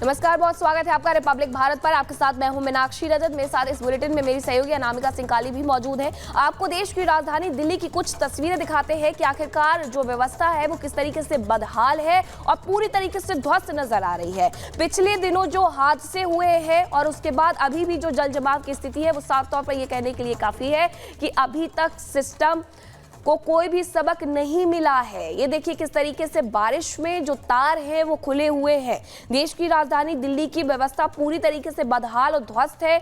नमस्कार, बहुत स्वागत है आपका रिपब्लिक भारत पर। आपके साथ मैं हूं मीनाक्षी रजत। मेरे साथ इस बुलेटिन में मेरी सहयोगी अनामिका सिंकाली भी मौजूद है। आपको देश की राजधानी दिल्ली की कुछ तस्वीरें दिखाते हैं कि आखिरकार जो व्यवस्था है वो किस तरीके से बदहाल है और पूरी तरीके से ध्वस्त नजर आ रही है। पिछले दिनों जो हादसे हुए हैं और उसके बाद अभी भी जो जल जमाव की स्थिति है वो साफ तौर पर यह कहने के लिए काफी है कि अभी तक सिस्टम को कोई भी सबक नहीं मिला है। ये देखिए किस तरीके से बारिश में जो तार हैं वो खुले हुए हैं। देश की राजधानी दिल्ली की व्यवस्था पूरी तरीके से बदहाल और ध्वस्त है।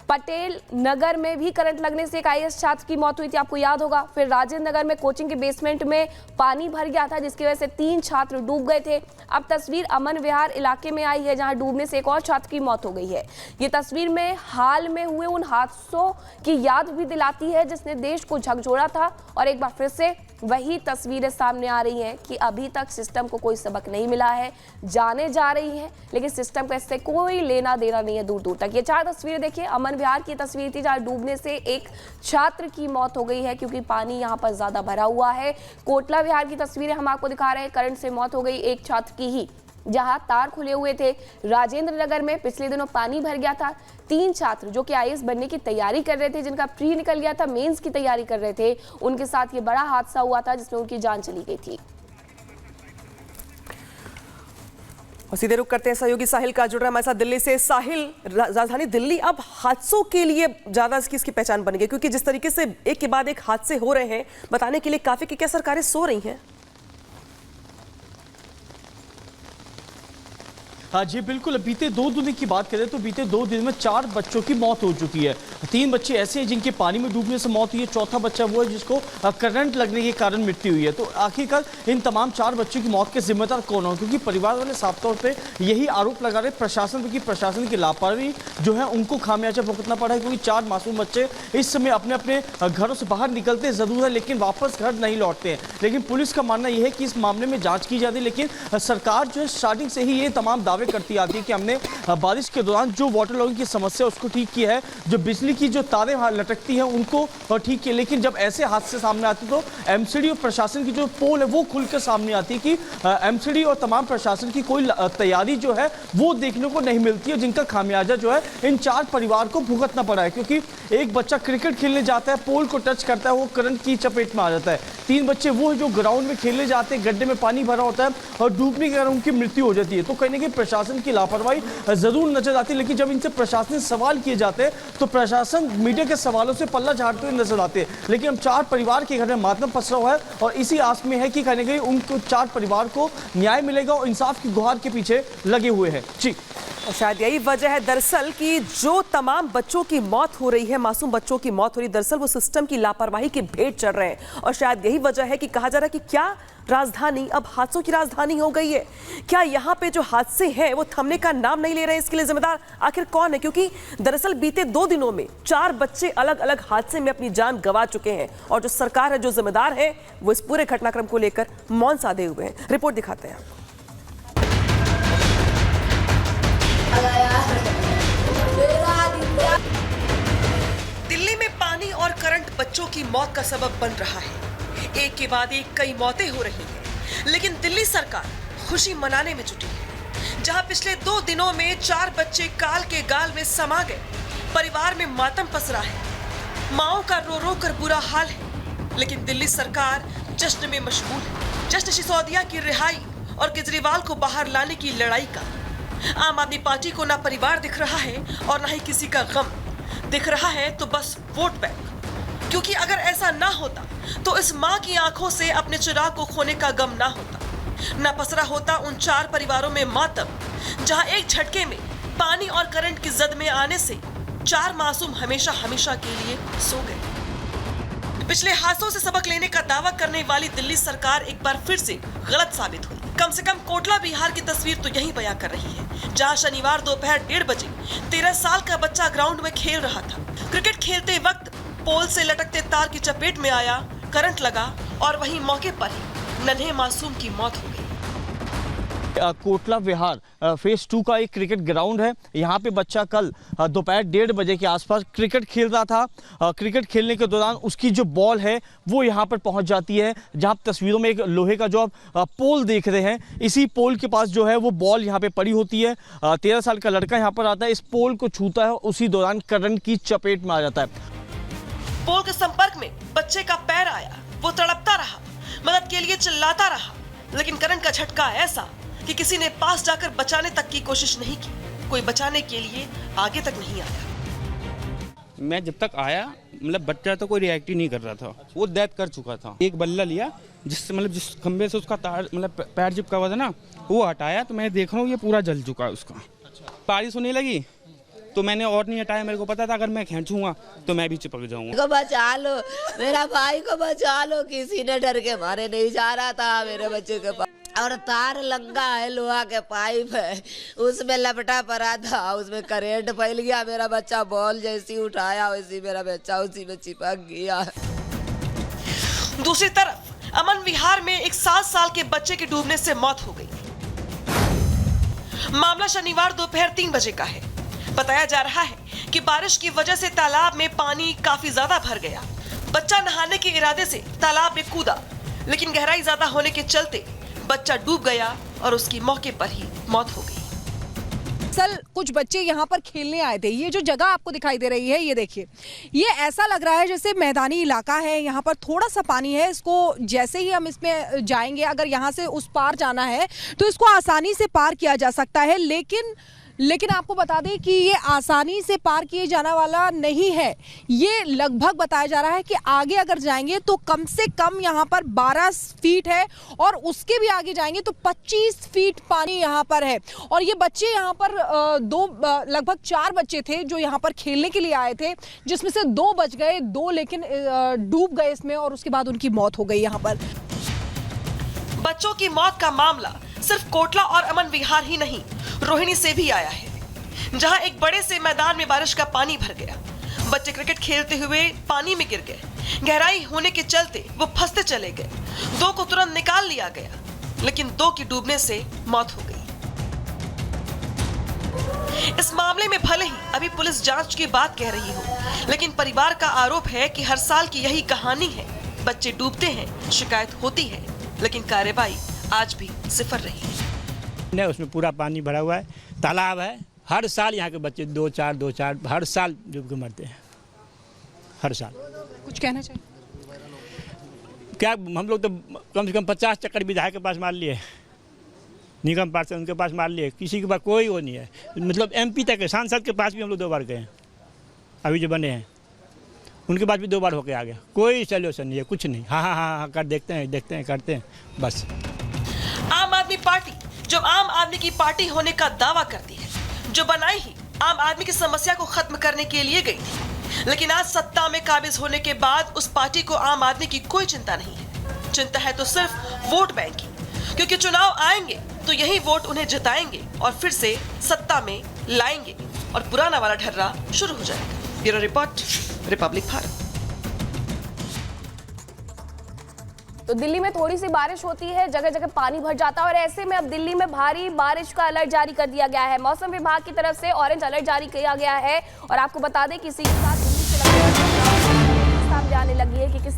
पटेल नगर में भी करंट लगने से एक आईएएस छात्र की मौत हुई थी, आपको याद होगा। फिर राजेंद्र नगर में कोचिंग के बेसमेंट में पानी भर गया था जिसकी वजह से 3 छात्र डूब गए थे। अब तस्वीर अमन विहार इलाके में आई है जहां डूबने से एक और छात्र की मौत हो गई है। ये तस्वीर में हाल में हुए उन हादसों की याद भी दिलाती है जिसने देश को झकझोरा था और एक बार फिर से वही तस्वीरें सामने आ रही हैं कि अभी तक सिस्टम को कोई सबक नहीं मिला है। जाने जा रही है लेकिन सिस्टम का इससे कोई लेना देना नहीं है दूर दूर तक। ये 4 तस्वीरें देखिए, अमन विहार की तस्वीर थी जहां डूबने से एक छात्र की मौत हो गई है क्योंकि पानी यहां पर ज्यादा भरा हुआ है। कोटला विहार की तस्वीरें हम आपको दिखा रहे हैं, करंट से मौत हो गई एक छात्र की ही जहां तार खुले हुए थे। राजेंद्र नगर में पिछले दिनों पानी भर गया था। 3 छात्र जो कि आईएएस बनने की तैयारी कर रहे थे, जिनका प्री निकल गया था, मेंस की तैयारी कर रहे थे, उनके साथ ये बड़ा हादसा हुआ था जिसमें उनकी जान चली गई थी। और सीधे रुख करते हैं सहयोगी साहिल का, जुड़ रहा है हमारे साथ दिल्ली से। साहिल, राजधानी दिल्ली अब हादसों के लिए ज्यादा इसकी पहचान बन गई क्योंकि जिस तरीके से एक के बाद एक हादसे हो रहे हैं, बताने के लिए काफी कि क्या सरकारें सो रही हैं? हाँ जी बिल्कुल। बीते 2 दिन की बात करें तो बीते 2 दिन में 4 बच्चों की मौत हो चुकी है। 3 बच्चे ऐसे हैं जिनके पानी में डूबने से मौत हुई है। चौथा बच्चा वो है जिसको करंट लगने के कारण मृत्यु हुई है। तो आखिरकार इन तमाम 4 बच्चों की मौत के जिम्मेदार कौन हो? क्योंकि परिवार वाले साफ तौर पे यही आरोप लगा रहे प्रशासन पे कि प्रशासन की लापरवाही जो है उनको खामियाजा भुगतना पड़ा है। क्योंकि 4 मासूम बच्चे इस समय अपने अपने घरों से बाहर निकलते जरूर है लेकिन वापस घर नहीं लौटते हैं। लेकिन पुलिस का मानना यह है कि इस मामले में जाँच की जाती है। लेकिन सरकार जो है स्टार्टिंग से ही ये तमाम दावे करती आती है कि हमने बारिश के दौरान जो वाटर लॉगिंग की समस्या उसको ठीक किया है, जो बिजली की जो तारें लटकती हैं उनको ठीक किया। लेकिन जब ऐसे हादसे सामने आते तो एमसीडी और प्रशासन की जो पोल है वो खुलकर सामने आती है कि एमसीडी और तमाम प्रशासन की कोई तैयारी जो है वो देखने को नहीं मिलती है, जिनका खामियाजा जो है इन 4 परिवार को भुगतना पड़ा है। क्योंकि एक बच्चा क्रिकेट खेलने जाता है, पोल को टच करता है, वो करंट की चपेट में आ जाता है। 3 बच्चे वो है जो ग्राउंड में खेलने जाते हैं, गड्ढे में पानी भरा होता है और डूबने के कारण उनकी मृत्यु हो जाती है। तो कहीं ना कहीं प्रशासन की लापरवाही जरूर नजर आती है। लेकिन जब इनसे प्रशासन से सवाल किए जाते हैं तो प्रशासन मीडिया के सवालों से पल्ला झाड़ते हुए नजर आते हैं। लेकिन हम 4 परिवार के घर में मातम पसरा हुआ है और इसी आस में है कि कहीं ना कहीं उनको 4 परिवार को न्याय मिलेगा और इंसाफ की गुहार के पीछे लगे हुए हैं। जी, और शायद यही वजह है दरअसल कि जो तमाम बच्चों की मौत हो रही है, मासूम बच्चों की मौत हो रही है, दरअसल वो सिस्टम की लापरवाही के भेंट चढ़ रहे हैं। और शायद यही वजह है कि कहा जा रहा है कि क्या राजधानी अब हादसों की राजधानी हो गई है? क्या यहाँ पे जो हादसे हैं वो थमने का नाम नहीं ले रहे हैं? इसके लिए जिम्मेदार आखिर कौन है? क्योंकि दरअसल बीते 2 दिनों में 4 बच्चे अलग अलग हादसे में अपनी जान गंवा चुके हैं और जो सरकार है, जो जिम्मेदार है, वो इस पूरे घटनाक्रम को लेकर मौन साधे हुए हैं। रिपोर्ट दिखाते हैं। दिल्ली में पानी और करंट बच्चों की मौत का सबब बन रहा है। एक के बाद एक कई मौतें हो रही हैं, लेकिन दिल्ली सरकार खुशी मनाने में जुटी है। जहां पिछले 2 दिनों में 4 बच्चे काल के गाल में समा गए, परिवार में मातम पसरा है, माओ का रो रो कर बुरा हाल है, लेकिन दिल्ली सरकार जश्न में मशगूल है। जश्न सिसोदिया की रिहाई और केजरीवाल को बाहर लाने की लड़ाई का। आम आदमी पार्टी को ना परिवार दिख रहा है और ना ही किसी का गम दिख रहा है, तो बस वोट बैंक। क्योंकि अगर ऐसा ना होता तो इस माँ की आंखों से अपने चिराग को खोने का गम ना होता, ना पसरा होता उन 4 परिवारों में मातम, जहां एक झटके में पानी और करंट की जद में आने से 4 मासूम हमेशा हमेशा के लिए सो गए। पिछले हादसों से सबक लेने का दावा करने वाली दिल्ली सरकार एक बार फिर से गलत साबित हुई। कम से कम कोटला बिहार की तस्वीर तो यही बयां कर रही है, जहां शनिवार दोपहर 1:30 बजे 13 साल का बच्चा ग्राउंड में खेल रहा था। क्रिकेट खेलते वक्त पोल से लटकते तार की चपेट में आया, करंट लगा और वहीं मौके पर ही नन्हे मासूम की मौत हो गई। कोटला विहार फेज 2 का एक क्रिकेट ग्राउंड है। यहाँ पे बच्चा कल दोपहर 1:30 बजे के आसपास क्रिकेट खेल रहा था। क्रिकेट खेलने के दौरान उसकी जो बॉल है वो यहाँ पर पहुँच जाती है, जहाँ तस्वीरों में एक लोहे का जो आप पोल देख रहे हैं, इसी पोल के पास जो है वो बॉल यहाँ पे पड़ी होती है। 13 साल का लड़का यहाँ पर आता है, इस पोल को छूता है, उसी दौरान करंट की चपेट में आ जाता है। पोल के संपर्क में बच्चे का पैर आया, वो तड़पता रहा, मदद के लिए चिल्लाता रहा, लेकिन करंट का झटका ऐसा कि किसी ने पास जाकर बचाने तक की कोशिश नहीं की। कोई बचाने के लिए आगे तक नहीं आया। मैं जब तक आया मतलब बच्चा तो कोई रिएक्ट ही नहीं कर रहा था, वो डेथ कर चुका था। एक बल्ला लिया जिससे मतलब जिस खंबे से उसका तार मतलब पैर चिपका हुआ था ना, वो हटाया तो मैं देख रहा हूँ ये पूरा जल चुका है उसका। बारिश होने लगी तो मैंने और नहीं हटाया, मेरे को पता था अगर मैं खींचूंगा तो मैं भी चिपक जाऊंगा। को बचा लो, मेरा भाई को बचा लो, किसी ने डर के मारे नहीं जा रहा था मेरे बच्चे के पास। और तार लंगा है, लोहा के पाइप है, उसमें लपटा पड़ा था, उसमें करंट फैल गया। मेरा बच्चा बॉल जैसी उठाया वैसी मेरा बच्चा उसी में चिपक गया। दूसरी तरफ अमन विहार में एक 7 साल के बच्चे की डूबने से मौत हो गई। मामला शनिवार दोपहर 3 बजे का है। बताया जा रहा है कि बारिश की वजह से तालाब में पानी काफी ज्यादा भर गया। बच्चा नहाने के इरादे से तालाब में कूदा, लेकिन गहराई ज्यादा होने के चलते बच्चा डूब गया और उसकी मौके पर ही मौत हो गई। दरअसल कुछ बच्चे यहाँ पर खेलने आए थे। ये जो जगह आपको दिखाई दे रही है, ये देखिए, ये ऐसा लग रहा है जैसे मैदानी इलाका है। यहाँ पर थोड़ा सा पानी है, इसको जैसे ही हम इसमें जाएंगे, अगर यहाँ से उस पार जाना है तो इसको आसानी से पार किया जा सकता है। लेकिन आपको बता दें कि ये आसानी से पार किए जाने वाला नहीं है। ये लगभग बताया जा रहा है कि आगे अगर जाएंगे तो कम से कम यहाँ पर 12 फीट है और उसके भी आगे जाएंगे तो 25 फीट पानी यहाँ पर है। और ये बच्चे यहाँ पर लगभग 4 बच्चे थे जो यहाँ पर खेलने के लिए आए थे, जिसमें से 2 बच गए, 2 लेकिन डूब गए इसमें और उसके बाद उनकी मौत हो गई। यहाँ पर बच्चों की मौत का मामला सिर्फ कोटला और अमन विहार ही नहीं, रोहिणी से भी आया है, जहां एक बड़े से मैदान में बारिश का पानी भर गया। बच्चे क्रिकेट खेलते हुए पानी में गिर गए। गहराई होने के चलते वो फंसते चले गए। 2 को तुरंत निकाल लिया गया, लेकिन 2 की डूबने से मौत हो गई। इस मामले में भले ही अभी पुलिस जांच की बात कह रही हो, लेकिन परिवार का आरोप है कि हर साल की यही कहानी है। बच्चे डूबते हैं, शिकायत होती है, लेकिन कार्रवाई आज भी सिफर रही है। उसमें पूरा पानी भरा हुआ है, तालाब है। हर साल यहाँ के बच्चे 2-4 हर साल डूब के मरते हैं, हर साल। कुछ कहना चाहिए? क्या हम लोग तो कम से कम 50 चक्कर विधायक के पास मार लिए, निगम पार्षद उनके पास मार लिए, किसी के पास कोई वो नहीं है। मतलब MP तक है, सांसद के पास भी हम लोग 2 बार गए हैं, अभी जो बने हैं उनके पास भी 2 बार होके आ गया। कोई सोल्यूशन नहीं है, कुछ नहीं। हाँ कर देखते हैं करते हैं बस। आम आदमी पार्टी जो आम आदमी की पार्टी होने का दावा करती है, जो बनाई ही आम आदमी की समस्या को खत्म करने के लिए गई थी, लेकिन आज सत्ता में काबिज होने के बाद उस पार्टी को आम आदमी की कोई चिंता नहीं है। चिंता है तो सिर्फ वोट बैंक की, क्योंकि चुनाव आएंगे तो यही वोट उन्हें जिताएंगे और फिर से सत्ता में लाएंगे और पुराना वाला ढर्रा शुरू हो जाएगा। Bureau report, Republic Bharat. तो दिल्ली में थोड़ी सी बारिश होती है, जगह जगह पानी भर जाता है और ऐसे में अब दिल्ली में भारी बारिश का अलर्ट जारी कर दिया गया है। मौसम विभाग की तरफ से ऑरेंज अलर्ट जारी किया गया है और आपको बता दें कि इसी के साथ दिल्ली से सामने आने लगी है कि किस